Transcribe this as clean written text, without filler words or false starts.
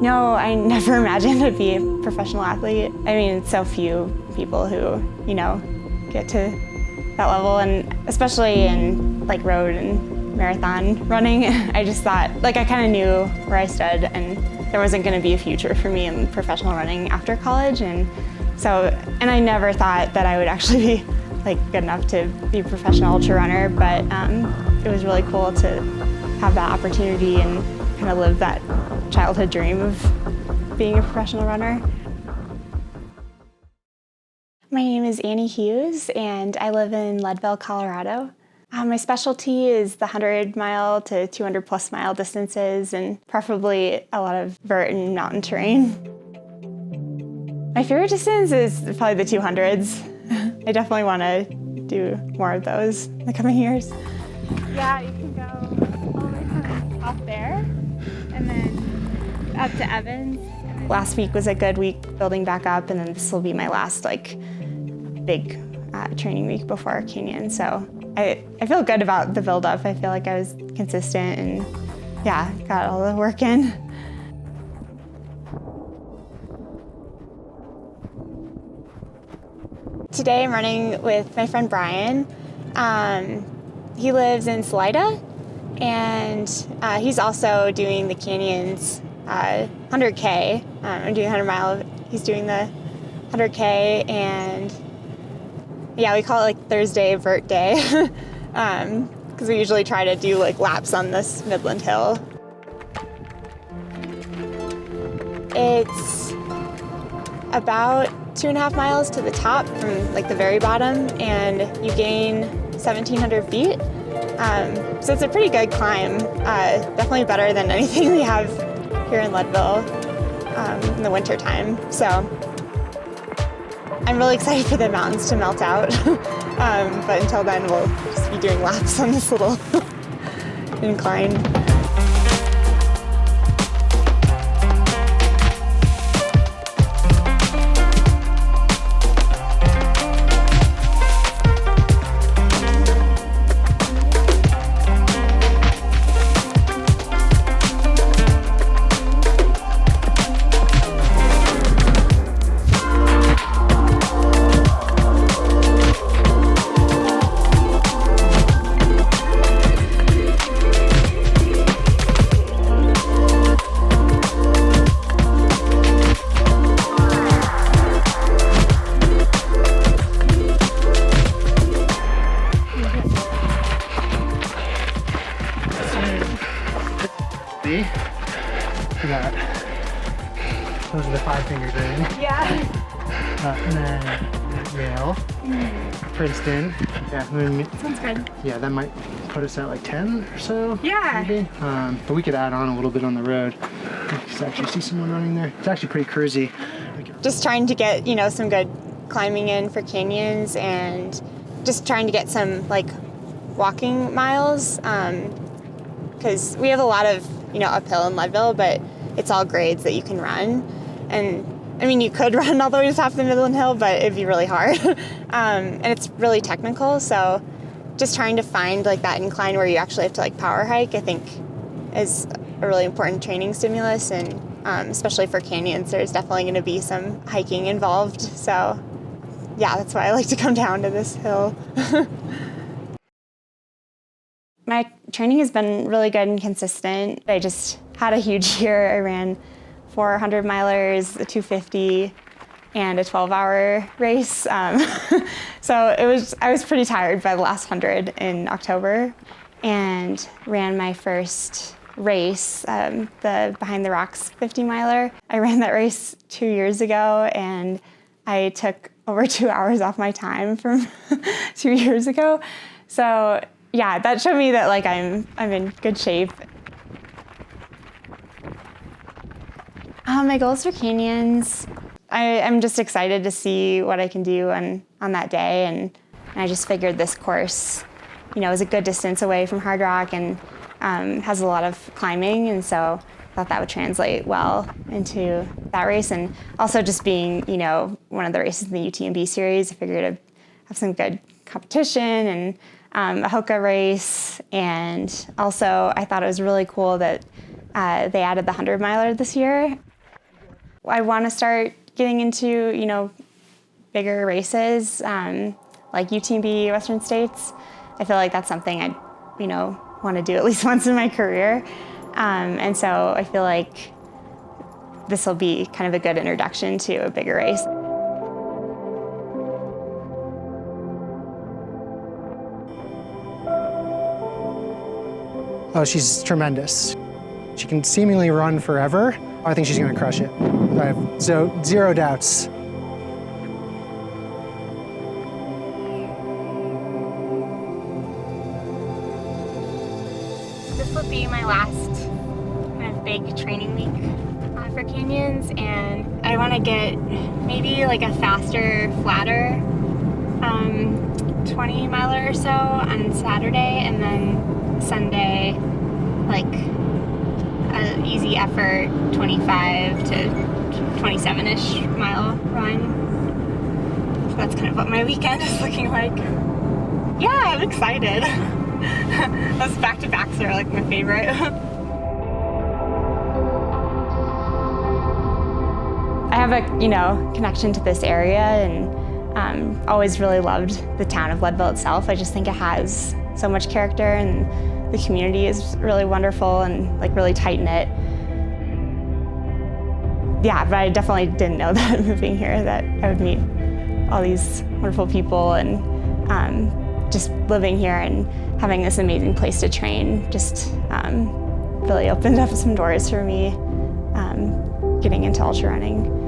No, I never imagined I'd be a professional athlete. I mean, it's so few people who, get to that level, and especially in like road and marathon running, I just thought, I kind of knew where I stood and there wasn't going to be a future for me in professional running after college, and I never thought that I would actually be good enough to be a professional ultra runner, but it was really cool to have that opportunity and kind of live that childhood dream of being a professional runner. My name is Annie Hughes, and I live in Leadville, Colorado. My specialty is the 100-mile to 200-plus mile distances, and preferably a lot of vert and mountain terrain. My favorite distance is probably the 200s. I definitely want to do more of those in the coming years. Yeah, you can go all the way from off there, and then up to Evans. Last week was a good week building back up, and then this will be my last big training week before Canyon. So I feel good about the build-up. I feel like I was consistent and got all the work in. Today I'm running with my friend Brian. He lives in Salida, and he's also doing the Canyons 100K. I'm doing 100 mile. He's doing the 100K, and we call it Thursday vert day, because we usually try to do laps on this Midland hill. It's about 2.5 miles to the top from the very bottom, and you gain 1,700 feet. So it's a pretty good climb, definitely better than anything we have here in Leadville in the winter time. So I'm really excited for the mountains to melt out, but until then we'll just be doing laps on this little incline. Those are the 5 fingers in. Yeah. And then Yale, Princeton. Yeah. Sounds good. Yeah, that might put us at 10 or so. Yeah. Maybe. But we could add on a little bit on the road. You can actually see someone running there. It's actually pretty cruisy. Just trying to get, some good climbing in for canyons, and just trying to get some walking miles, because we have a lot of uphill in Leadville, but it's all grades that you can run. And I mean, you could run all the way to the top of the Midland Hill, but it'd be really hard. And it's really technical, so just trying to find that incline where you actually have to power hike, I think is a really important training stimulus, and especially for canyons, there's definitely going to be some hiking involved. So yeah, that's why I like to come down to this hill. My training has been really good and consistent. I just had a huge year. I ran 400 milers, a 250, and a 12-hour race. So I was pretty tired by the last 100 in October, and ran my first race, the Behind the Rocks 50-miler. I ran that race 2 years ago, and I took over 2 hours off my time from 2 years ago. So yeah, that showed me that I'm in good shape. My goals for canyons, I'm just excited to see what I can do on that day, and I just figured this course, is a good distance away from Hard Rock, and has a lot of climbing, and so I thought that would translate well into that race. And also just being, one of the races in the UTMB series, I figured I'd have some good competition, and a HOKA race. And also I thought it was really cool that they added the 100-miler this year. I want to start getting into, bigger races, like UTMB Western States. I feel like that's something I, want to do at least once in my career. And so I feel like this will be kind of a good introduction to a bigger race. Oh, she's tremendous. She can seemingly run forever. I think she's going to crush it. I have zero doubts. This will be my last kind of big training week for canyons, and I want to get maybe like a faster, flatter 20 miler or so on Saturday, and then Sunday like an easy effort 25 to 27-ish mile run. So that's kind of what my weekend is looking like. Yeah, I'm excited. Those back-to-backs are like my favorite. I have a, connection to this area, and always really loved the town of Leadville itself. I just think it has so much character, and the community is really wonderful and like really tight-knit. Yeah, but I definitely didn't know that moving here that I would meet all these wonderful people, and just living here and having this amazing place to train just really opened up some doors for me getting into ultra running.